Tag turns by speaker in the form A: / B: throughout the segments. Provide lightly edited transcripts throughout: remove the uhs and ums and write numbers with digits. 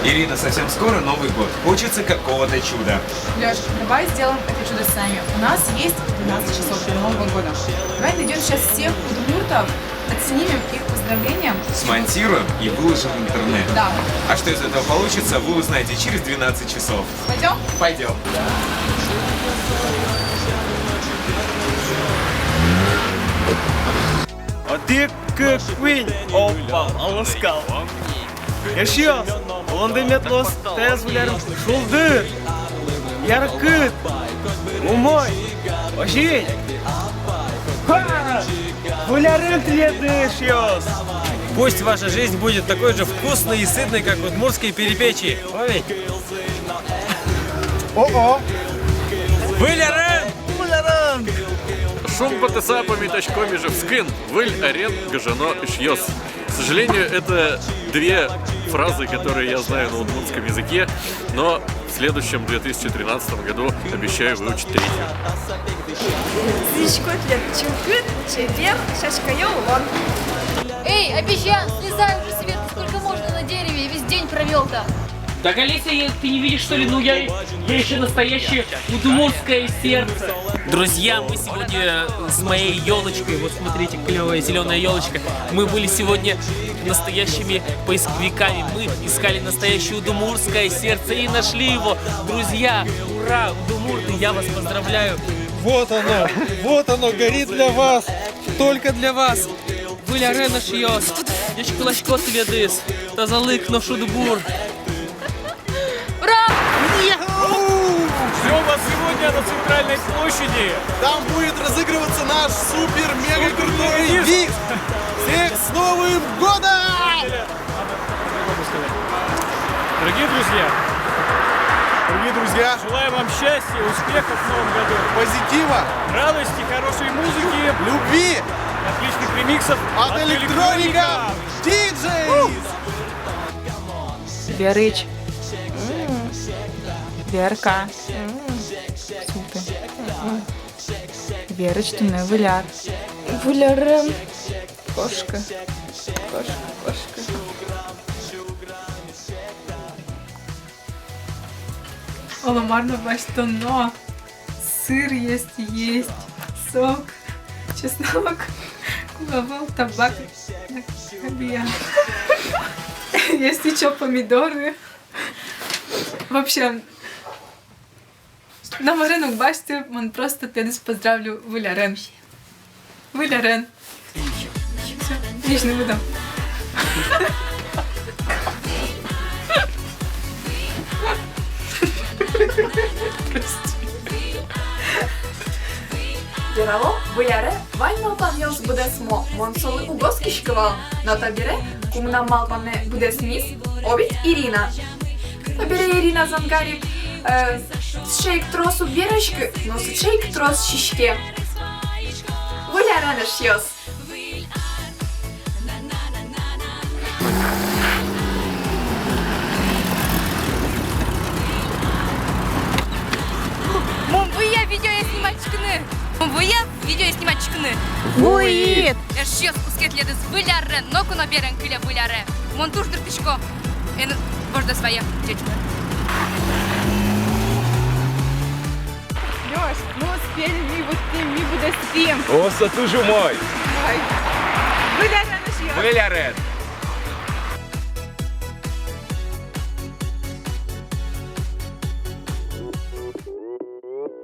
A: Ирина, совсем скоро Новый год. Хочется какого-то чуда.
B: Леш, давай сделаем это чудо сами. У нас есть 12 часов до Нового года. Давай найдем сейчас всех удмуртов, отснимем их поздравления.
A: Смонтируем и выложим в интернет.
B: Да.
A: А что из этого получится, вы узнаете через 12 часов.
B: Пойдем?
A: Пойдем.
C: Dik Queen Опа, алыскал. Yaşıyoruz. Лондометлос тезулерин шулдыр. Яркыт. Умой. Оживень. Гулярын yaşıyoruz.
D: Пусть ваша жизнь будет такой же вкусной и сытной, как удмуртские перепечи. Ой.
C: О-о.
D: Вылярен!
E: Шум ПТСА по метачкоми же вскин, выль, арен, гажано, шьёс. К сожалению, это две фразы, которые я знаю на удмуртском языке, но в следующем 2013 году обещаю выучить третью.
F: Эй, обезьян, слезай уже, Свет, ты сколько можно на дереве, весь день провел-то.
G: Так, Олеся, ты не видишь, что ли? Ну, я еще настоящее удмуртское сердце. Друзья, мы сегодня с моей елочкой, вот смотрите, клевая зеленая елочка, мы были сегодня настоящими поисковиками. Мы искали настоящее удмуртское сердце и нашли его. Друзья, ура, удмурты, я вас поздравляю.
D: Вот оно горит для вас, только для вас. Вылярен шьёс, ячкулачко следыс, тазалык на шудбур.
E: Ждем вас сегодня на центральной площади.
C: Там будет разыгрываться наш супер-мега-крутой диск. Всех с Новым годом!
E: Дорогие друзья, желаю вам счастья, успехов в новом году,
C: Позитива,
E: радости, хорошей музыки,
C: любви
E: отличных ремиксов
C: от электроника Диджей!
B: Верыч. Верка. Супер. Верыч, ты не виляр. Вилярем. Кошка. Кошка. Оламарно баштоно. Сыр есть. Сок. Чеснок. Кулавол, табак. Кабия. Есть еще помидоры. Вообще, на ринок, бачите, он просто тенис поздравлю Вилярен. Вилярен. Все, ніч не буду.
H: Ярало, Виляре, вайно пагьос буде смо, монсоли у госки шквал, но табіре, кумна малпане буде сміс, обід Ірина. Табіре Ірина зангаріп, шейк тросу бірочки, но шейк трос шишке. Виляре не шьос.
F: Мумбуя, видео я снимать чкны. Мумбуя, видео я снимать чкны.
B: Буит!
F: Сейчас ускетледі з вилярен, ноку наберен киля виляре. Монтуш дыртышко. Ені божда своя течка.
B: Леш, ну успели ми вот ми буде спім.
A: О, сатужу мой!
B: Вилярен шьёс.
A: Вылярен!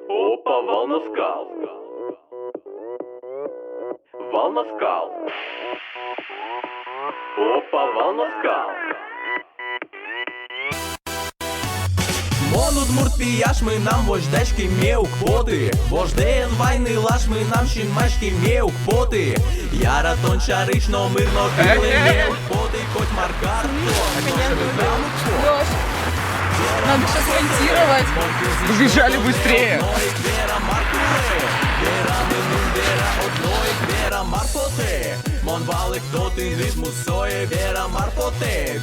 E: Опа, волна скал. Волна скал. Опа, волна скал.
I: Монут муртпияш мы нам вождачки меук поты. Вождеен войны лаш мы нам шинмашки меук поты. Яра тончарыш, но мирно килы меук поты. Хоть маркар,
B: Леш, надо сейчас монтировать.
A: Побежали быстрее!
I: Вера марпоте, мон валик дотин ритмус сое. Вера марпоте,